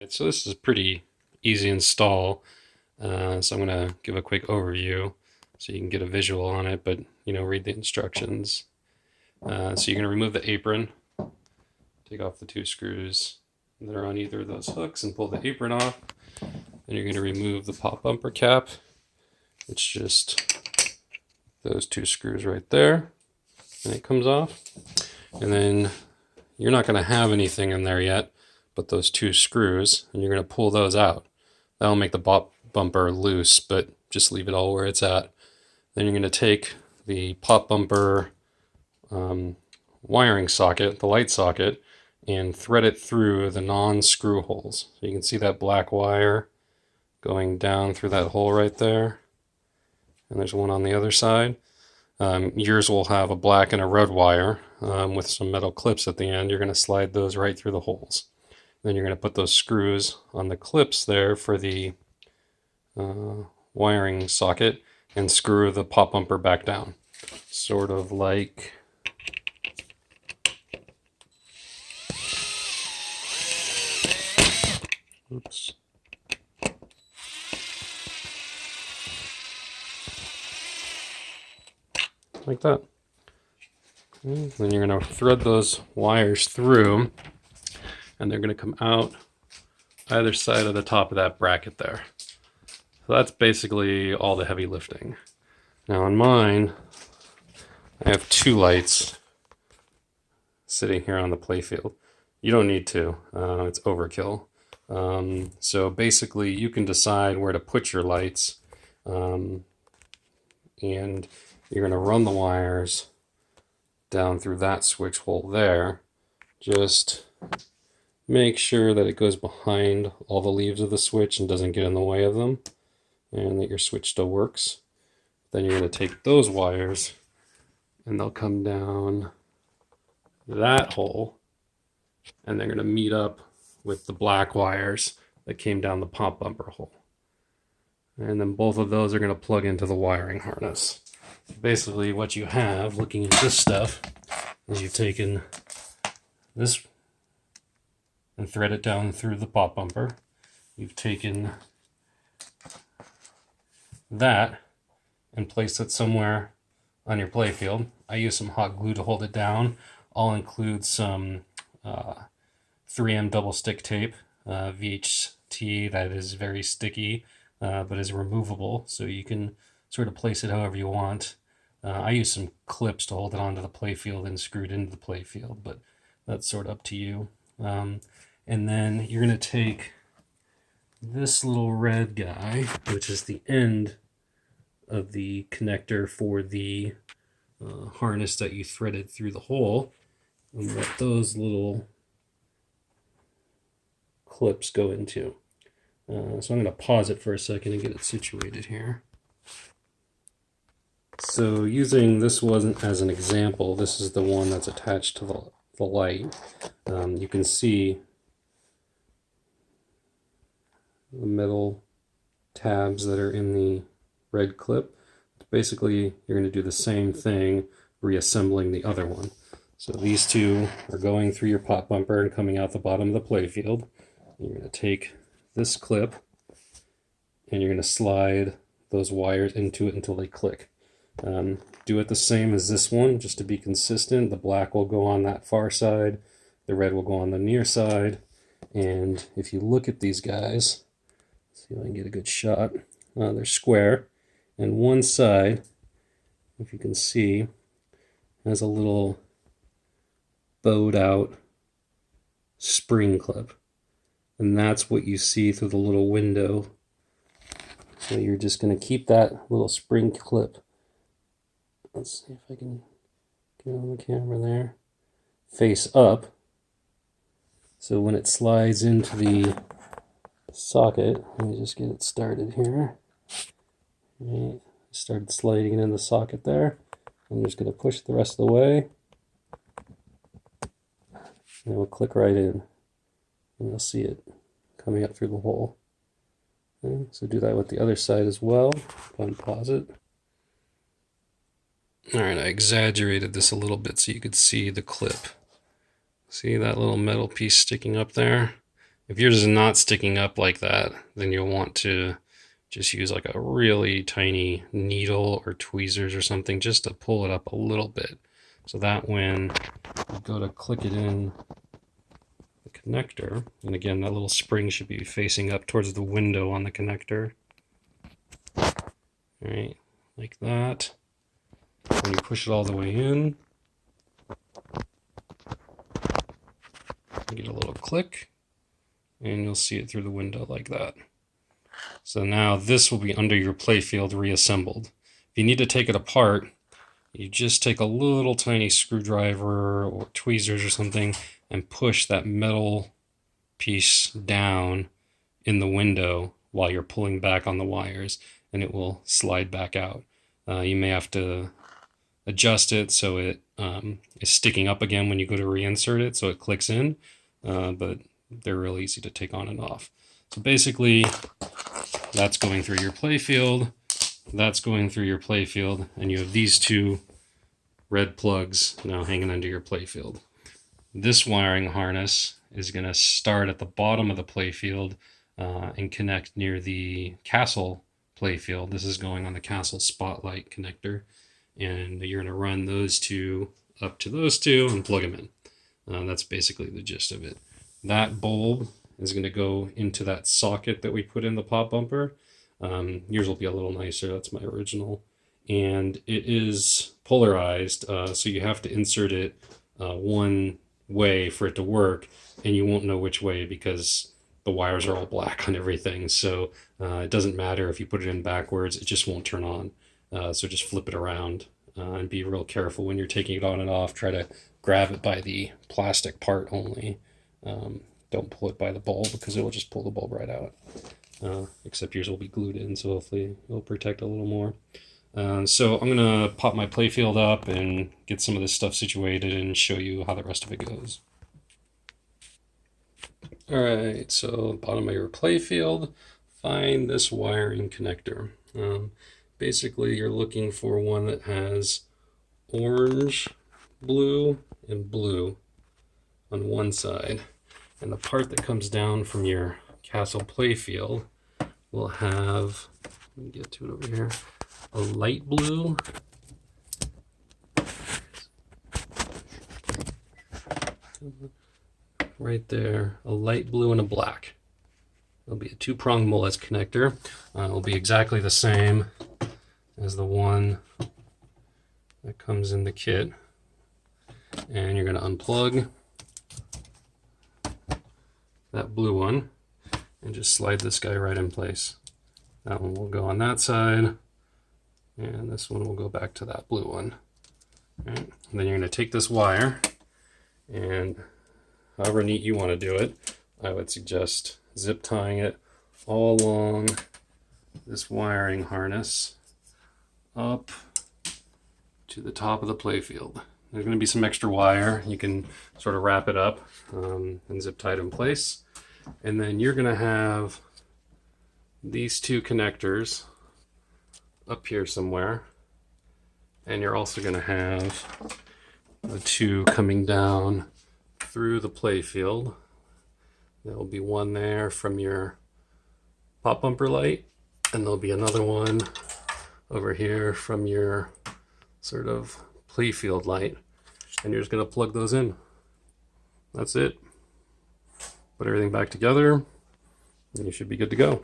So this is a pretty easy install. So I'm going to give a quick overview so you can get a visual on it, but read the instructions. So you're going to remove the apron, take off the two screws that are on either of those hooks and pull the apron off. Then you're going to remove the pop bumper cap. It's just those two screws right there, and it comes off. And then you're not going to have anything in there yet but those two screws, and you're going to pull those out. That'll make the pop bumper loose, but just leave it all where it's at. Then you're going to take the pop bumper wiring socket, the light socket, and thread it through the non-screw holes. So you can see that black wire going down through that hole right there. And there's one on the other side. Yours will have a black and a red wire with some metal clips at the end. You're going to slide those right through the holes. Then you're going to put those screws on the clips there for the wiring socket and screw the pop bumper back down. Sort of like oops. Like that. And then you're going to thread those wires through, and they're going to come out either side of the top of that bracket there. So that's basically all the heavy lifting. Now on mine, I have two lights sitting here on the playfield. You don't need to, it's overkill. So basically you can decide where to put your lights, and you're going to run the wires down through that switch hole there. Just make sure that it goes behind all the leaves of the switch and doesn't get in the way of them, and that your switch still works. Then you're going to take those wires and they'll come down that hole, and they're going to meet up with the black wires that came down the pop bumper hole. And then both of those are going to plug into the wiring harness. Basically what you have, looking at this stuff, is you've taken this and thread it down through the pop bumper. You've taken that and placed it somewhere on your playfield. I use some hot glue to hold it down. I'll include some 3M double stick tape, VHT, that is very sticky, but is removable, so you can sort of place it however you want. I use some clips to hold it onto the playfield and screw it into the playfield, but that's sort of up to you. And then you're going to take this little red guy, which is the end of the connector for the harness that you threaded through the hole, and let those little clips go into. So I'm going to pause it for a second and get it situated here. So using this one as an example, this is the one that's attached to the light. You can see the metal tabs that are in the red clip. Basically, you're going to do the same thing, reassembling the other one. So these two are going through your pop bumper and coming out the bottom of the playfield. You're going to take this clip and you're going to slide those wires into it until they click. Do it the same as this one, just to be consistent. The black will go on that far side, the red will go on the near side, and if you look at these guys, see if I can get a good shot, they're square, and one side, if you can see, has a little bowed out spring clip, and that's what you see through the little window. So you're just going to keep that little spring clip. Let's see if I can get on the camera there. Face up. So when it slides into the socket, let me just get it started here. Right. Started sliding it in the socket there. I'm just going to push the rest of the way. And it will click right in. And you'll see it coming up through the hole. Okay. So do that with the other side as well. Unpause it. Alright, I exaggerated this a little bit so you could see the clip. See that little metal piece sticking up there? If yours is not sticking up like that, then you'll want to just use like a really tiny needle or tweezers or something just to pull it up a little bit, so that when you go to click it in the connector, and again, that little spring should be facing up towards the window on the connector. All right, like that. When you push it all the way in, you get a little click, and you'll see it through the window like that. So now this will be under your playfield reassembled. If you need to take it apart, you just take a little tiny screwdriver or tweezers or something and push that metal piece down in the window while you're pulling back on the wires, and it will slide back out. You may have to adjust it so it is sticking up again when you go to reinsert it, so it clicks in, but they're real easy to take on and off. So basically, that's going through your playfield, that's going through your playfield, and you have these two red plugs now hanging under your playfield. This wiring harness is going to start at the bottom of the playfield and connect near the castle playfield. This is going on the castle spotlight connector, and you're going to run those two up to those two and plug them in. That's basically the gist of it. That bulb is going to go into that socket that we put in the pop bumper. Yours will be a little nicer. That's my original. And it is polarized, so you have to insert it one way for it to work, and you won't know which way because the wires are all black on everything. So it doesn't matter if you put it in backwards, it just won't turn on. So just flip it around and be real careful when you're taking it on and off. Try to grab it by the plastic part only. Don't pull it by the bulb because it will just pull the bulb right out. Except yours will be glued in, so hopefully it'll protect a little more. So I'm going to pop my playfield up and get some of this stuff situated and show you how the rest of it goes. Alright, so bottom of your playfield, find this wiring connector. Basically, you're looking for one that has orange, blue, and blue on one side. And the part that comes down from your castle playfield will have, let me get to it over here, a light blue, right there, a light blue and a black. It'll be a two-prong WOZ connector. It'll be exactly the same as the one that comes in the kit. And you're going to unplug that blue one and just slide this guy right in place. That one will go on that side, and this one will go back to that blue one. Right. And then you're going to take this wire, and however neat you want to do it, I would suggest zip tying it all along this wiring harness up to the top of the playfield. There's going to be some extra wire. You can sort of wrap it up and zip tie it in place. And then you're going to have these two connectors up here somewhere. And you're also going to have the two coming down through the playfield. There will be one there from your pop bumper light, and there'll be another one over here from your sort of playfield light, and you're just going to plug those in. That's it. Put everything back together, and you should be good to go.